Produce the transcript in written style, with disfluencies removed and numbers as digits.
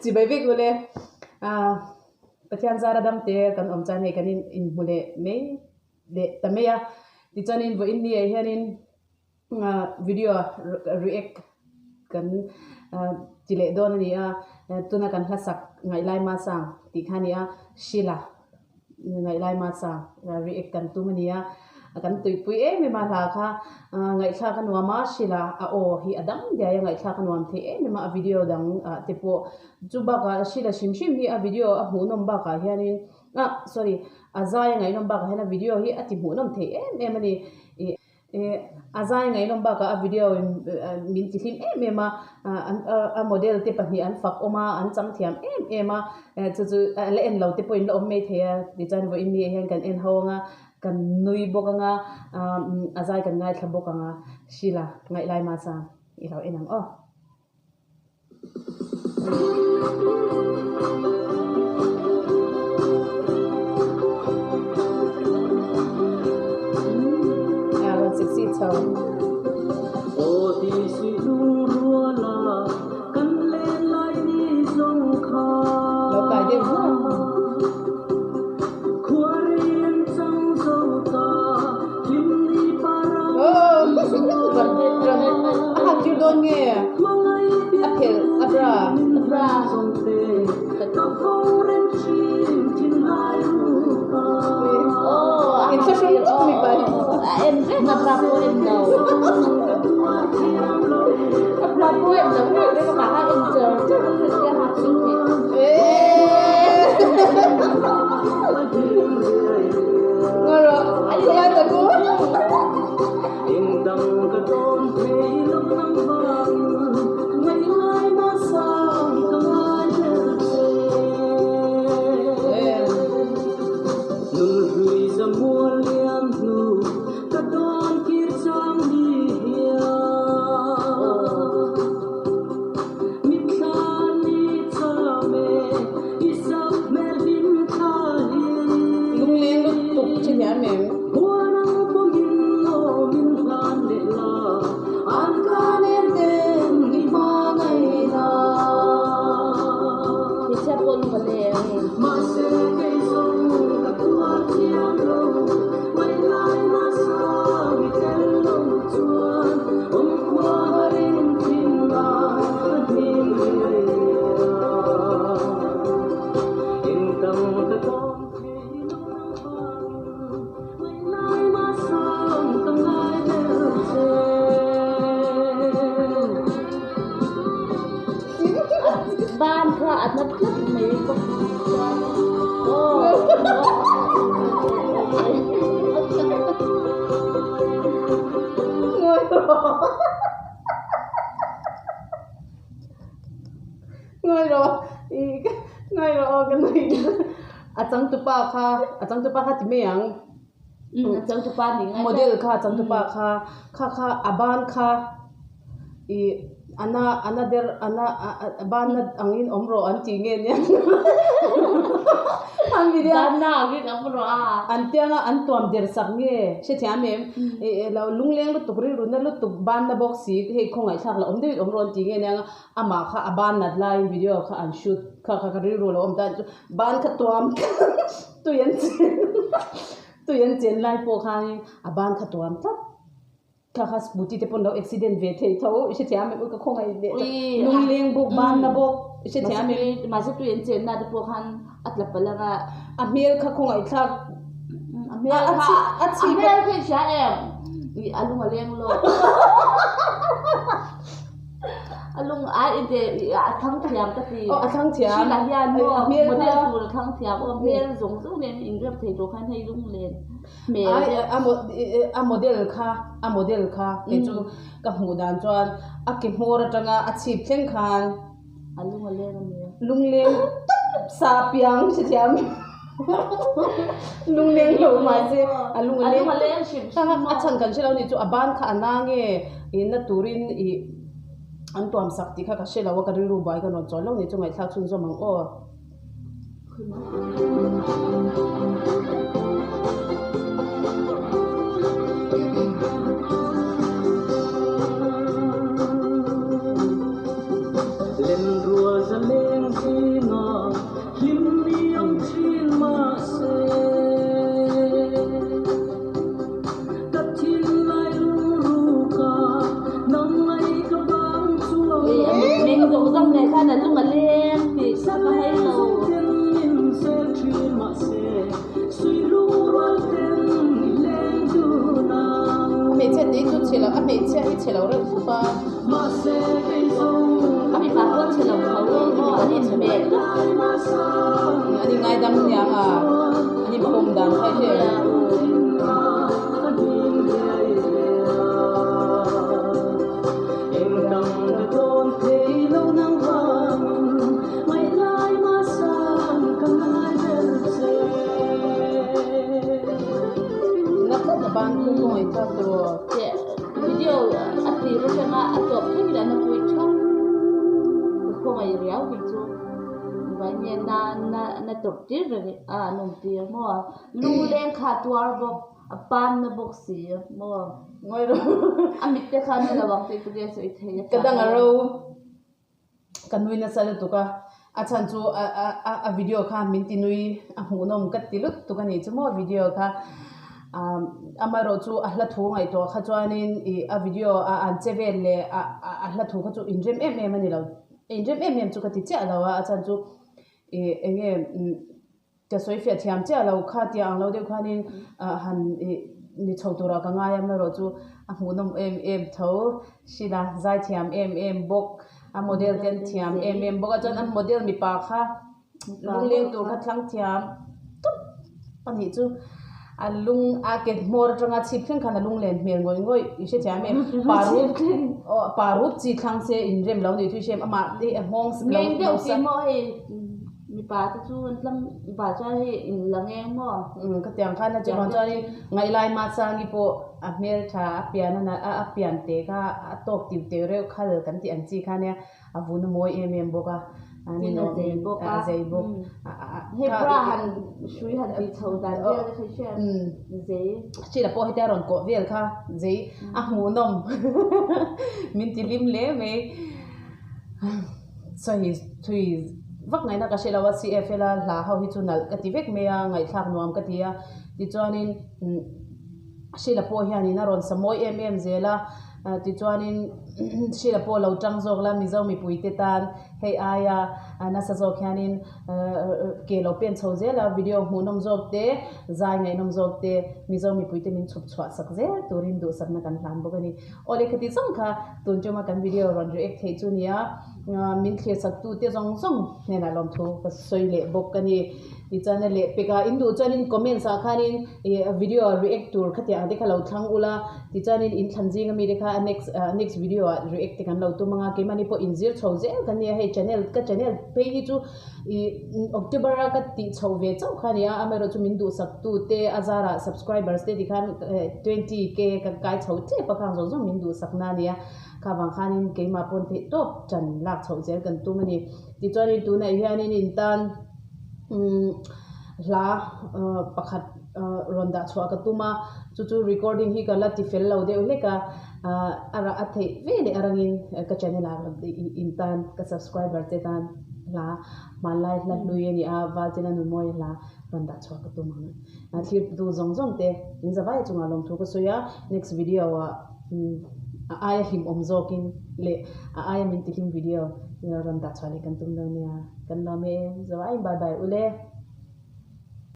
chỉ bài viết luôn lênประธานซาระดำเตะกันอมจันให้กันอินบุเล่ไม่เดะแต่ไม่อะดิฉันอินวันนี้เห็นวิดีโอ react กันจิเลโดนนี่อะตัวนักการทัศน์ไงไล่มาสั่งติดขันนี่อะชิลาไงไล่มาสั่ง react กันตัวมันนี่อะกันตุยปุยไม่มาหาค่ะไงข้ากันว่ามาชิลาโอ้ฮีอดัมเดียไงข้ากันว่าเทไม่มาวิดีโอดังที่พวกจูบักชิลาชิมฮีวิดีโอหูนมบักเฮียนี่sorry ใจไงนมบักเห็นวิดีโอฮีที่หูนมเทไม่มันนี่ใจไงนมบักวิดีโอมินทิมไม่มาโมเดลที่ปนี่อันฟักออกมาอันจังเทียมมาจู่ๆเล่นเราที่พวกเราไม่เทียดิฉันว่าอินนี่เห็นกันเอ็นห้องกันนุยบกงาอาใจกันง่ายขับบกงาชิลาง่ายไล่มาสังอีเราเอ็นังอ๋อวันสิบสี่เช้าโอ้ที่สิดูรัวลากันเล่นไล่นี่สงครามแล้วกายเดียวJudulnya April Abra oh itu sungguh mikir Abra poin dong Abra poin dong dia kemarin incer dia hati ngoro ayo ada akuบ้านค่ะอันนั้นก็ไม่ก็โอ้งอยรอีกงอยรอกันหน่อยอาจังตุปาค่ะที่ไม่ยังอาจังตุปานี่โมเดลค่ะอาจังตุปาค่ะอาบานค่ะอีana der ana ban angin omro an tingen ya ang video ana angin omro antianga antuam der saknge she thiamem lo lungleng lu tukri runa lu tuk ban na box si he khongai thak la omde omro an tingen ya ama kha aban na line video kha an shoot kha rilru lo om ta ban kha tuam tuyan chen lai po kha aban kha tuam taค่ะบุตรที่ปนเราอุบิเหตุเวทีเขาอิสระไม่ก็คงไอ้เด็กนุ่งเลี้ยงบุกบ้านนะบุกอิสระไม่มาสักตัวเองเจนน่าจะพวกhanอัดลับไปแล้วก็อเมริกาคงไอ้ท่าอเมริกาคือใช่เองอารมณ์มาเลี้ยงโลกอารมณ์อินเดียทั้งเทียมตะปีทั้งเทียมที่หลายอย่างโมเดลถูกทั้งเทียมอเมริกาส่งสู้เนี่ยอินเดียที่ตัวhanให้ลุงเรียนโมเดลค่ะเป็นจุดกับหูดันจวนกินหัวจังอาชีพเช่นกันลุงเลี้ยงซาเปียงเสียมลุงเลี้ยงหลงมาสิลุงเลี้ยงถ้าอาจารย์กันเชื่อเราเนี่ยจุบ้านค่ะนางเงี้ยอินตุรินอันตัวมสักติค่ะก็เชื่อเราว่ากันรู้บ่อยกันนอนจอยเราเนี่ยจุไม่ทักชุนจมังอ้อเล่นรัวจะเล่ chelo re pa ami pa ko chelo ho mo ani chme ani ngai dam nya a ani pom dan khai he ban ku ngoi ta to video thlir changa atop thei la na pui chang ko ngai riau ki chu ba nye na top tir re a nom tir mo lu leng kha tuar bok apan na bok si mo ngoi ro amit te kha na lawang te tu ge so i thei kadang aro kanui na sala to ka achan chu a video kha min ti nui a hu nom kat ti lut to ka ni chu mo video kha amaro chu ahla thu ngai to kha chuanin a video an chevel le ahla thu kha chu inrem em ani lo inrem em chu ka ti cha lawa achan chu enge ka soi fia thiam cha lo kha ti ang lo de khanin han ni chhotura ka nga yam ro chu a hunom em tho sila zai thiam em bok a model ten thiam em bok chan an model mi pa kha lung tur kha thlang thiam tup pani chu alung ake mor tanga chip khen khana lung len mel ngoi ise chame parut chi thang se in rem lo ni thu sem ama de hong ngeng de si mo he mi pa ta chu lam ba cha he in langeng mo ka tyang khana chon cha ni ngailai masang gi po a mel tha pian na a pian te ka tok tiu te re khal kan ti an chi khane a vun moi em boka ani no zei bok he bra han shui han ti chau dan de khai she zei chi la po he ta ron ko vel kha zei a hu nom min ti lim le me so hi thui vak ngai na ka shela wa cf la la how hi chunal ka ti vek me a ngai thak nuam ka ti a ti chuanin shela po hian in a ron samoi zela ti chuanin shela po lo tang zok la mi zo mi pui te tan hei aya na sa zok hianin ke lo pen chho zela video hu nom zok te zai ngai nom zok te mi zo mi pui te min chup chwa sak ze turin du sak na kan hlan bokani ole khati zong kha tun choma kan video ron react thei chu nia min khe sak tu te zong zong ne na lom thu ka soi le bokani ti chana le peka indu chanin comment sa khanin video react tur khatia ade khala thlang ula ti chanin in thanjing mi rekha next video react kan lo tu manga ke mani po injir chho je kan ne he channel pe hi chu october ka ti chho ve chau khania amero chu min du sak tu te azara subscribers te dikhan 20k ka kai chho te pakhang zo min du sak na nia ka bang khanin ke ma pon the top chan lak chho je kan tu mani ti chanin tu na hianin in tan la pakhat ronda chwa ka tuma chu recording hi ka la ti fel lo de le ka ara athe ve le arangin ka channel a in tan ka subscriber te tan la malai la nuih ni a valtina nu moi la ronda chwa ka tuma na thlir du zong te in zawai chunga lom thu ko soya next video aya him omzokin le aya min ti him video ronda chwa le kan tum lo nia kan lo me zawai bye bye ule